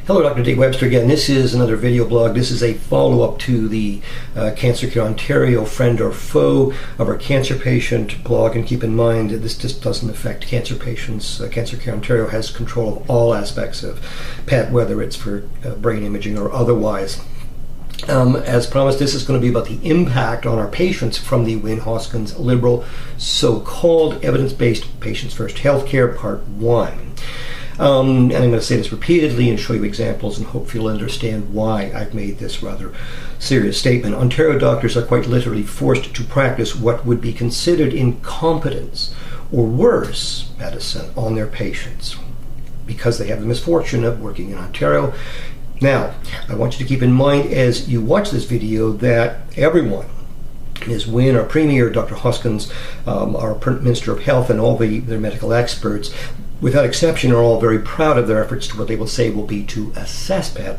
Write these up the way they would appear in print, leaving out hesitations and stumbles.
Hello, Dr. Dave Webster again. This is another video blog. This is a follow-up to the Cancer Care Ontario Friend or Foe of Our Cancer Patient blog. And keep in mind that this just doesn't affect cancer patients. Cancer Care Ontario has control of all aspects of PET, whether it's for brain imaging or otherwise. As promised, this is going to be about the impact on our patients from the Wynne Hoskins Liberal so-called evidence-based Patients First Healthcare Part 1. And I'm going to say this repeatedly and show you examples and hopefully you'll understand why I've made this rather serious statement. Ontario doctors are quite literally forced to practice what would be considered incompetence or worse medicine on their patients because they have the misfortune of working in Ontario. Now, I want you to keep in mind as you watch this video that everyone, Ms. Wynne, our Premier, Dr. Hoskins, our Minister of Health, and all their medical experts, without exception, are all very proud of their efforts to what they will say will be to assess PET.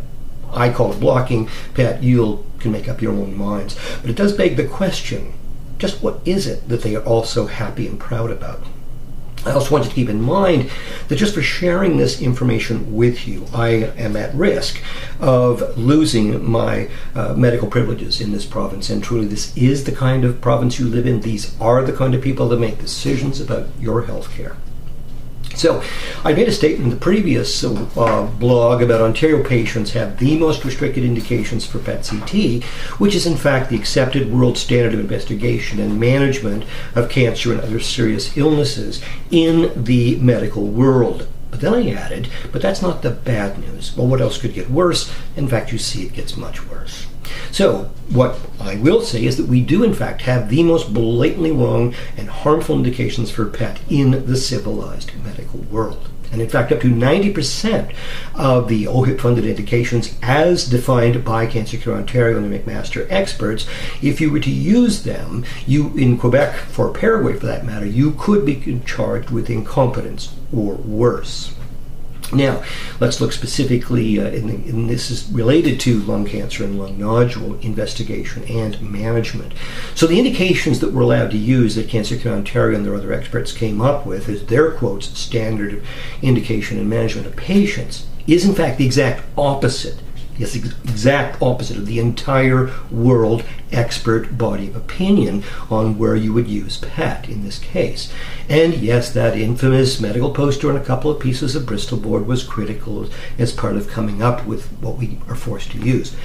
I call it blocking PET. You can make up your own minds. But it does beg the question, just what is it that they are all so happy and proud about? I also want you to keep in mind that just for sharing this information with you, I am at risk of losing my medical privileges in this province. And truly, this is the kind of province you live in. These are the kind of people that make decisions about your health care. So, I made a statement in the previous blog about Ontario patients have the most restricted indications for PET-CT, which is in fact the accepted world standard of investigation and management of cancer and other serious illnesses in the medical world. But then I added, but that's not the bad news. Well, what else could get worse? In fact, you see it gets much worse. So, what I will say is that we do in fact have the most blatantly wrong and harmful indications for PET in the civilized medical world. And in fact, up to 90% of the OHIP-funded indications as defined by Cancer Care Ontario and the McMaster experts, if you were to use them, you, in Quebec, for Paraguay for that matter, you could be charged with incompetence or worse. Now, let's look specifically, and this is related to lung cancer and lung nodule investigation and management. So the indications that we're allowed to use that Cancer Care Ontario and their other experts came up with as their, quotes, standard of indication and management of patients is in fact the exact opposite. Yes, exact opposite of the entire world expert body of opinion on where you would use PET in this case. And yes, that infamous medical poster and a couple of pieces of Bristol board was critical as part of coming up with what we are forced to use.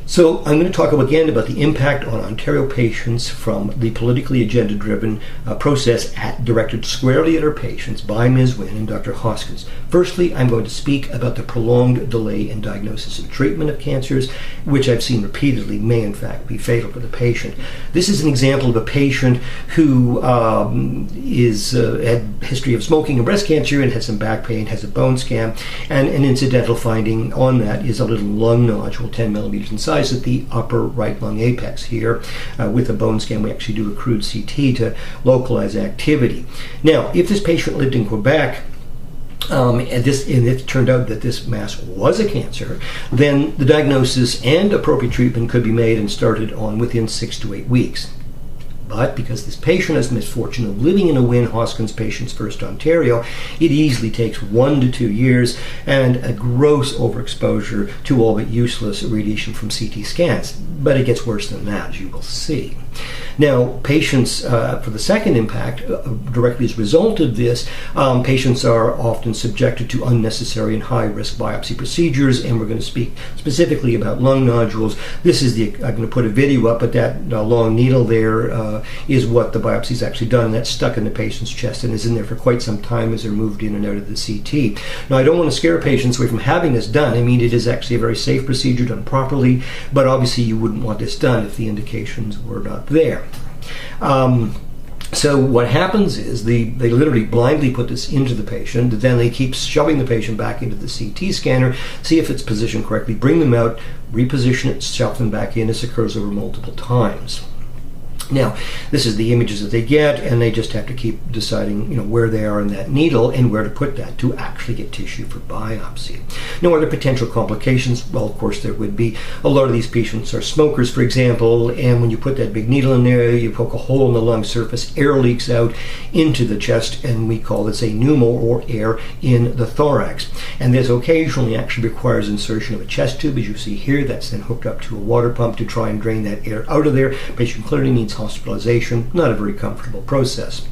So I'm going to talk again about the impact on Ontario patients from the politically agenda-driven process directed squarely at our patients by Ms. Wynne and Dr. Hoskins. Firstly, I'm going to speak about the prolonged delay in diagnosis and treatment of cancers, which I've seen repeatedly may in fact be fatal to the patient. This is an example of a patient who had history of smoking and breast cancer and has some back pain, has a bone scan, and an incidental finding on that is a little lung nodule, 10 millimeters in size, at the upper right lung apex here. With a bone scan, we actually do a crude CT to localize activity. Now, if this patient lived in Quebec, and it turned out that this mass was a cancer, then the diagnosis and appropriate treatment could be made and started on within 6 to 8 weeks. But because this patient has the misfortune of living in a Wynne Hoskins Patients First Ontario, it easily takes 1 to 2 years and a gross overexposure to all but useless radiation from CT scans. But it gets worse than that, as you will see. Now, patients, for the second impact, directly as a result of this, patients are often subjected to unnecessary and high-risk biopsy procedures, and we're going to speak specifically about lung nodules. This is I'm going to put a video up, but that long needle there is what the biopsy is actually done, and that's stuck in the patient's chest and is in there for quite some time as they're moved in and out of the CT. Now, I don't want to scare patients away from having this done. I mean, it is actually a very safe procedure done properly, but obviously you wouldn't want this done if the indications were not there. So what happens is they literally blindly put this into the patient, then they keep shoving the patient back into the CT scanner, see if it's positioned correctly, bring them out, reposition it, shove them back in. This occurs over multiple times. Now, this is the images that they get, and they just have to keep deciding, where they are in that needle and where to put that to actually get tissue for biopsy. Now, are there potential complications? Well, of course there would be. A lot of these patients are smokers, for example, and when you put that big needle in there, you poke a hole in the lung surface, air leaks out into the chest, and we call this a pneumo, or air in the thorax. And this occasionally actually requires insertion of a chest tube, as you see here. That's then hooked up to a water pump to try and drain that air out of there. Patient clearly needs hospitalization, not a very comfortable process.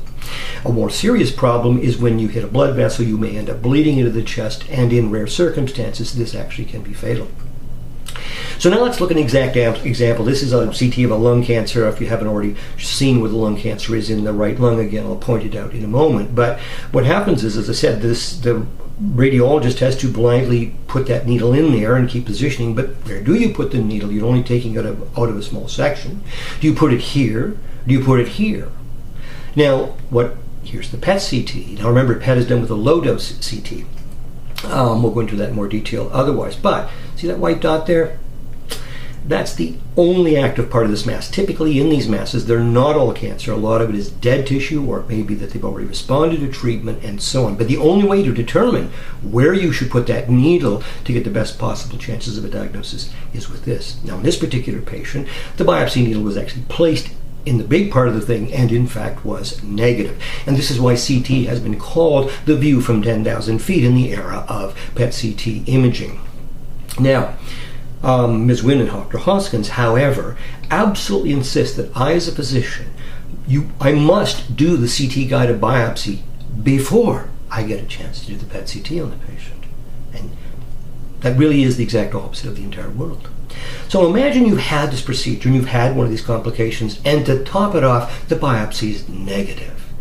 A more serious problem is when you hit a blood vessel, you may end up bleeding into the chest, and in rare circumstances, this actually can be fatal. So now let's look at an exact example. This is a CT of a lung cancer. If you haven't already seen where the lung cancer is in the right lung, again, I'll point it out in a moment. But what happens is, as I said, the radiologist has to blindly put that needle in there and keep positioning. But where do you put the needle? You're only taking it out of a small section. Do you put it here? Do you put it here? Now, here's the PET CT. Now remember, PET is done with a low-dose CT. We'll go into that in more detail otherwise. But see that white dot there? That's the only active part of this mass. Typically in these masses, they're not all cancer. A lot of it is dead tissue, or it may be that they've already responded to treatment and so on. But the only way to determine where you should put that needle to get the best possible chances of a diagnosis is with this. Now in this particular patient, the biopsy needle was actually placed in the big part of the thing, and in fact was negative. And this is why CT has been called the view from 10,000 feet in the era of PET CT imaging. Now, Ms. Wynn and Dr. Hoskins, however, absolutely insist that I, as a physician, I must do the CT guided biopsy before I get a chance to do the PET CT on the patient. And that really is the exact opposite of the entire world. So imagine you've had this procedure and you've had one of these complications, and to top it off, the biopsy is negative.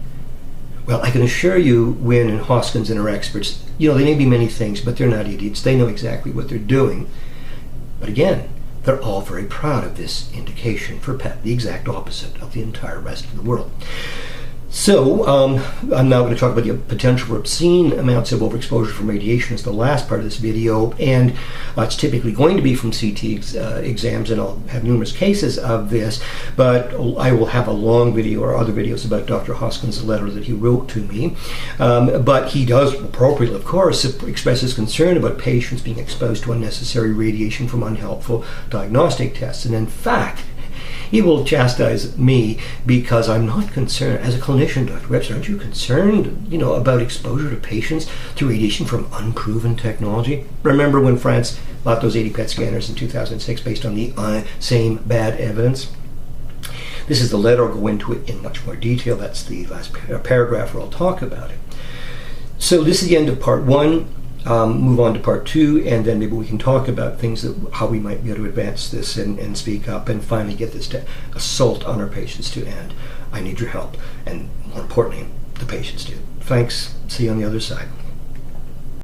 Well, I can assure you, Wynn and Hoskins and our experts, they may be many things, but they're not idiots. They know exactly what they're doing. But again, they're all very proud of this indication for PET, the exact opposite of the entire rest of the world. So, I'm now going to talk about the potential for obscene amounts of overexposure from radiation as the last part of this video, and it's typically going to be from CT exams, and I'll have numerous cases of this, but I will have a long video or other videos about Dr. Hoskins' letter that he wrote to me. But he does, appropriately of course, express his concern about patients being exposed to unnecessary radiation from unhelpful diagnostic tests, and in fact, he will chastise me because I'm not concerned. As a clinician, Dr. Webster, aren't you concerned, about exposure to patients to radiation from unproven technology? Remember when France bought those 80 PET scanners in 2006 based on the same bad evidence? This is the letter. I'll go into it in much more detail. That's the last paragraph where I'll talk about it. So this is the end of part one. Move on to part two, and then maybe we can talk about things how we might be able to advance this and speak up and finally get this assault on our patients to end. I need your help, and more importantly, the patients do. Thanks. See you on the other side.